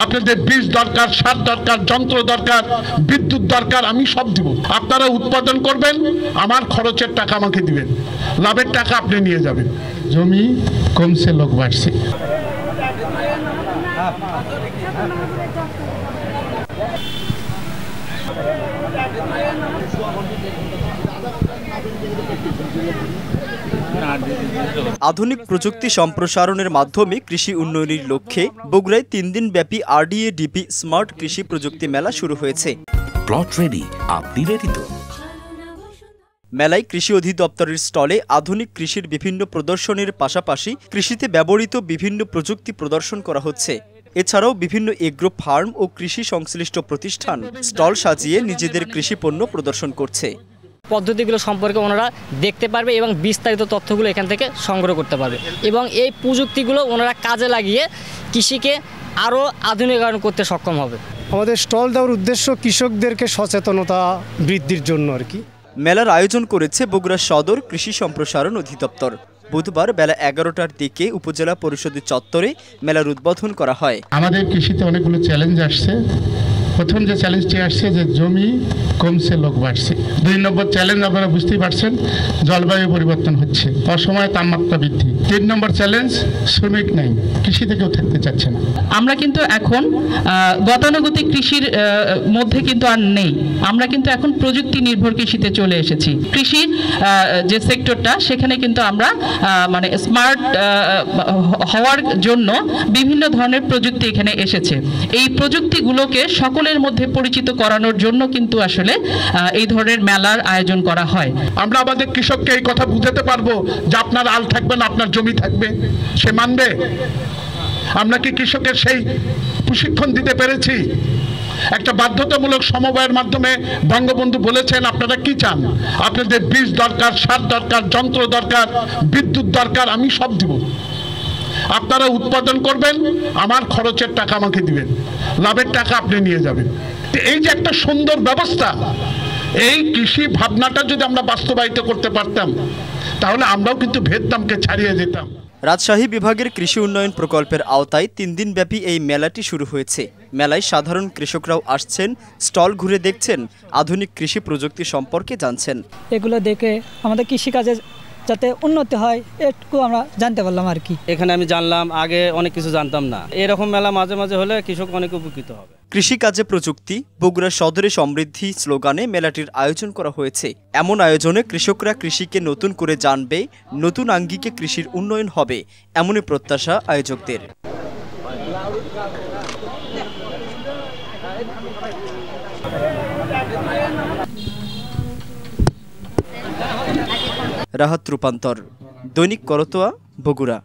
আপনাদের বীজ দরকার, সার দরকার, যন্ত্র দরকার, বিদ্যুৎ দরকার, আমি সব দিব। আপনারা উৎপাদন করবেন, আমার খরচের টাকা আমাকে দিবেন, লাভের টাকা আপনি নিয়ে যাবেন। জমি কমছে, লোক বাড়ছে। আধুনিক প্রযুক্তি সম্প্রসারণের মাধ্যমে কৃষি উন্নয়নের লক্ষ্যে বগুড়ায় 3 দিন ব্যাপী RDA-DP স্মার্ট কৃষি প্রযুক্তি মেলা শুরু হয়েছে। প্লট রেডি, আপনি রেডি তো? মেলায় কৃষি অধিদপ্তরের স্টলে আধুনিক কৃষির বিভিন্ন প্রদর্শনীর পাশাপাশি কৃষিতে ব্যবহৃত বিভিন্ন প্রযুক্তি প্রদর্শন করা হচ্ছে। এছাড়াও বিভিন্ন এগ্রো ফার্ম ও কৃষি সংশ্লিষ্ট প্রতিষ্ঠান স্টল সাজিয়ে নিজেদের কৃষি পণ্য প্রদর্শন করছে। পদ্ধতিগুলো সম্পর্কে ওনারা দেখতে পারবে এবং বিস্তারিত তথ্যগুলো এখান থেকে সংগ্রহ করতে পারবে এবং এই প্রযুক্তিগুলো ওনারা কাজে লাগিয়ে কৃষিকে আরও আধুনিকায়ন করতে সক্ষম হবে। আমাদের স্টল দেওয়ার উদ্দেশ্য কৃষকদেরকে সচেতনতা বৃদ্ধির জন্য আর কি। মেলার আয়োজন করেছে বগুড়া সদর কৃষি সম্প্রসারণ অধিদপ্তর। বুধবার বেলা 11টার দিকে উপজেলা পরিষদের চত্বরে মেলার উদ্বোধন করা হয়। আমাদের কৃষিতে অনেকগুলো চ্যালেঞ্জ আসছে। প্রথম যে চ্যালেঞ্জটি আসছে যে জমি কমছে, লোক বাড়ছে। 2 নম্বর চ্যালেঞ্জ আপনারা বুঝতেই পারছেন, জলবায়ু পরিবর্তন হচ্ছে, অসময়ে তাপমাত্রা বৃদ্ধি। 3 নম্বর চ্যালেঞ্জ শ্রমিক নাই, কৃষিতে কেউ থাকতে চাচ্ছে না। আমরা কিন্তু এখন গতানুগতিক কৃষির মধ্যে কিন্তু আর নেই, আমরা কিন্তু এখন প্রযুক্তি নির্ভর কৃষিতে চলে এসেছি। কৃষির যে সেক্টরটা সেখানে কিন্তু আমরা মানে স্মার্ট হওয়ার জন্য বিভিন্ন ধরনের প্রযুক্তি এখানে এসেছে। এই প্রযুক্তিগুলোকে সকলের মধ্যে পরিচিত করানোর জন্য কিন্তু আসলে এই ধরনের মেলার আয়োজন করা হয়। আমরা আমাদের কৃষককে এই কথা বুঝাতে পারবো যে আপনার আল থাকবে না, আপনার জমি থাকবে, সে মানবে। আমরা কি কৃষকের সেই প্রশিক্ষণ দিতে পেরেছি? একটা বাধ্যতামূলক সমবায়ের মাধ্যমে বঙ্গবন্ধু বলেছেন আপনারা কি চান, আপনাদের বীজ দরকার, সার দরকার, যন্ত্র দরকার, বিদ্যুৎ দরকার, আমি সব দিব। আপনারা উৎপাদন করবেন, আমার খরচের টাকা আমাকে দিবেন, লাভের টাকা আপনি নিয়ে যাবেন। এই যে একটা সুন্দর ব্যবস্থা, এই কৃষি ভাবনাটা যদি আমরা বাস্তবায়িত করতে পারতাম তাহলে আমরাও কিন্তু ভিয়েতনামকে ছাড়িয়ে যেতাম। রাজশাহী বিভাগের কৃষি উন্নয়ন প্রকল্পের আওতায় 3 দিন ব্যাপী এই মেলাটি শুরু হয়েছে। মেলায় সাধারণ কৃষকরাও আসছেন, স্টল ঘুরে দেখছেন, আধুনিক কৃষি প্রযুক্তি সম্পর্কে জানছেন। এগুলো দেখে আমাদের কৃষিকাজে যাতে উন্নতি হয় একটু আমরা জানতে পারলাম আর কি। এখানে আমি জানলাম, আগে অনেক কিছু জানতাম না। এরকম মেলা মাঝে মাঝে হলে কৃষক অনেক উপকৃত হবে। কৃষিকাজে প্রযুক্তি, বগুড়া সদরে সমৃদ্ধি স্লোগানে মেলাটির আয়োজন করা হয়েছে। এমন আয়োজনে কৃষকরা কৃষিকে নতুন করে জানবে, নতুন আঙ্গিকে কৃষির উন্নয়ন হবে, এমনই প্রত্যাশা আয়োজকদের। রাহাত রূপান্তর, দৈনিক করতোয়া, বগুড়া।